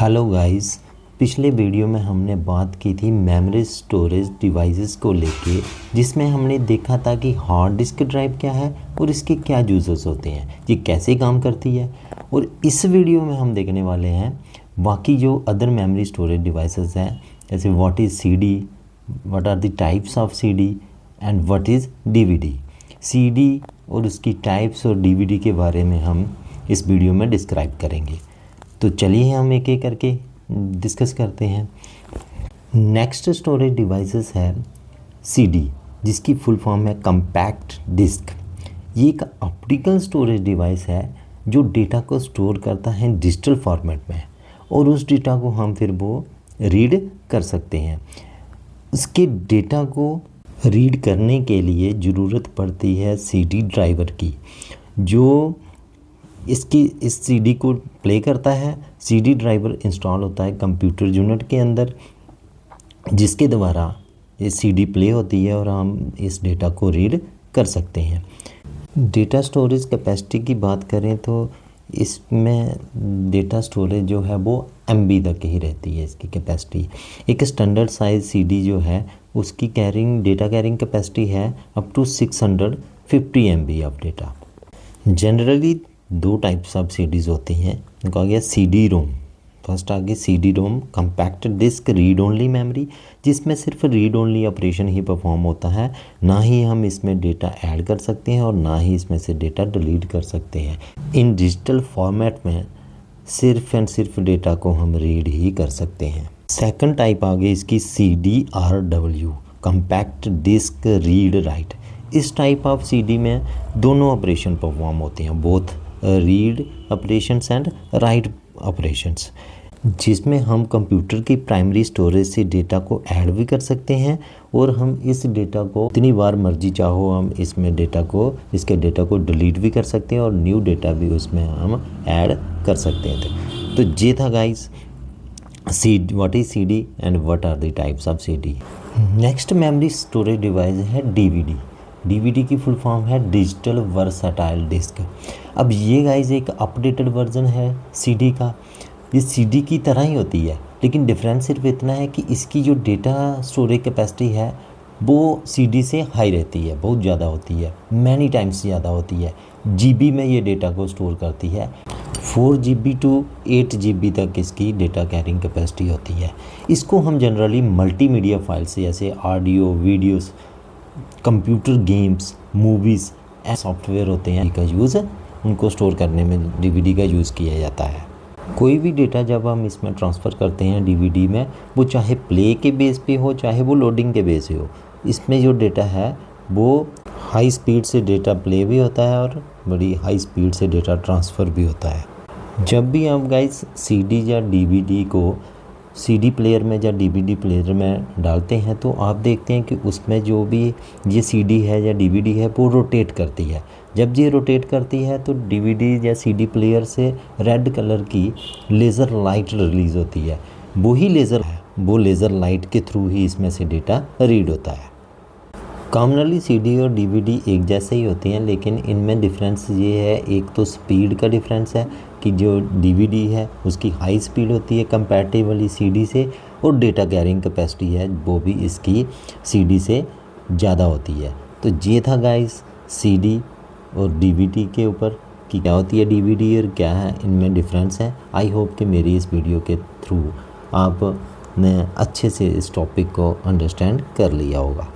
Hello guys, पिछले video में हमने बात की थी मेमोरी स्टोरेज डिवाइसेस को लेके, जिसमें हमने देखा था कि हार्ड डिस्क ड्राइव क्या है और इसके क्या यूजेस होते हैं, ये कैसे काम करती है। और इस वीडियो में हम देखने वाले हैं बाकी जो अदर मेमोरी स्टोरेज डिवाइसेस हैं, जैसे what is CD, what are the types of CD and what is DVD. CD और उसकी टाइप्स और डीवीडी के बारे में हम इस वीडियो में डिस्क्राइब करेंगे। तो चलिए हम एक एक करके डिस्कस करते हैं। नेक्स्ट स्टोरेज डिवाइसेस है सीडी, जिसकी फुल फॉर्म है कम्पैक्ट डिस्क। ये एक ऑप्टिकल स्टोरेज डिवाइस है जो डेटा को स्टोर करता है डिजिटल फॉर्मेट में, और उस डेटा को हम फिर वो रीड कर सकते हैं। उसके डेटा को रीड करने के लिए ज़रूरत पड़ती है सीडी ड्राइवर की, जो इस सीडी को प्ले करता है। सीडी ड्राइवर इंस्टॉल होता है कंप्यूटर यूनिट के अंदर, जिसके द्वारा ये सीडी प्ले होती है और हम इस डेटा को रीड कर सकते हैं। डेटा स्टोरेज कैपेसिटी की बात करें तो इसमें डेटा स्टोरेज जो है वो MB तक ही रहती है इसकी कैपेसिटी। एक स्टैंडर्ड साइज सीडी जो है उसकी डेटा कैरिंग कैपेसिटी है up to 650 MB of data. Generally दो टाइप्स ऑफ सीडीज़ होती हैं। कहा गया सीडी रोम, फर्स्ट आ गई CD ROM compact disc read only memory, जिसमें सिर्फ रीड ओनली ऑपरेशन ही परफॉर्म होता है, ना ही हम इसमें डेटा ऐड कर सकते हैं और ना ही इसमें से डेटा डिलीट कर सकते हैं। इन डिजिटल फॉर्मेट में सिर्फ एंड सिर्फ डेटा को हम रीड ही कर सकते हैं। सेकंड टाइप आ गई इसकी CDRW compact disc read write. इस टाइप ऑफ सीडी में दोनों ऑपरेशन परफॉर्म होते हैं, both read operations and write operations, जिसमें हम कंप्यूटर की प्राइमरी स्टोरेज से डेटा को ऐड भी कर सकते हैं और हम इस डेटा को जितनी बार मर्जी चाहो हम इसके डेटा को डिलीट भी कर सकते हैं और न्यू डेटा भी उसमें हम ऐड कर सकते हैं। तो ये था guys what is CD and what are the types of CD. Next memory storage device है डीवीडी। डीवीडी की फुल फॉर्म है डिजिटल वर्सटाइल डिस्क। अब ये गाइज एक अपडेटेड वर्जन है सीडी का। ये सीडी की तरह ही होती है, लेकिन डिफरेंस सिर्फ इतना है कि इसकी जो डेटा स्टोरेज कैपेसिटी है वो सीडी से हाई रहती है, बहुत ज़्यादा होती है, मैनी टाइम्स ज़्यादा होती है। जीबी में ये डेटा को स्टोर करती है। 4 GB टू 8 GB तक इसकी डेटा कैरिंग कैपेसिटी होती है। इसको हम जनरली मल्टीमीडिया फाइल्स जैसे audio, videos, computer games, movies software होते हैं का यूज़ उनको स्टोर करने में डीवीडी का यूज़ किया जाता है। कोई भी डेटा जब हम इसमें ट्रांसफ़र करते हैं डीवीडी में, वो चाहे प्ले के बेस पे हो चाहे वो लोडिंग के बेस पे हो, इसमें जो डेटा है वो हाई स्पीड से डेटा प्ले भी होता है और बड़ी हाई स्पीड से डेटा ट्रांसफ़र भी होता है। जब भी आप गाइस सीडी या डीवीडी को सीडी प्लेयर में या डीवीडी प्लेयर में डालते हैं तो आप देखते हैं कि उसमें जो भी ये सीडी है या डीवीडी है वो रोटेट करती है। जब ये रोटेट करती है तो डीवीडी या सीडी प्लेयर से रेड कलर की लेज़र लाइट रिलीज़ होती है। वो लेज़र लाइट के थ्रू ही इसमें से डेटा रीड होता है। कॉमनली सीडी और डीवीडी एक जैसे ही होते हैं, लेकिन इनमें डिफरेंस ये है, एक तो स्पीड का डिफरेंस है कि जो डीवीडी है उसकी हाई स्पीड होती है कंपैरेटिवली सीडी से, और डेटा कैरिंग कैपेसिटी है वो भी इसकी सीडी से ज़्यादा होती है। तो ये था गाइस सीडी और डीवीडी के ऊपर कि क्या होती है डीवीडी और क्या है इनमें डिफरेंस है। आई होप कि मेरी इस वीडियो के थ्रू आपने अच्छे से इस टॉपिक को अंडरस्टैंड कर लिया होगा।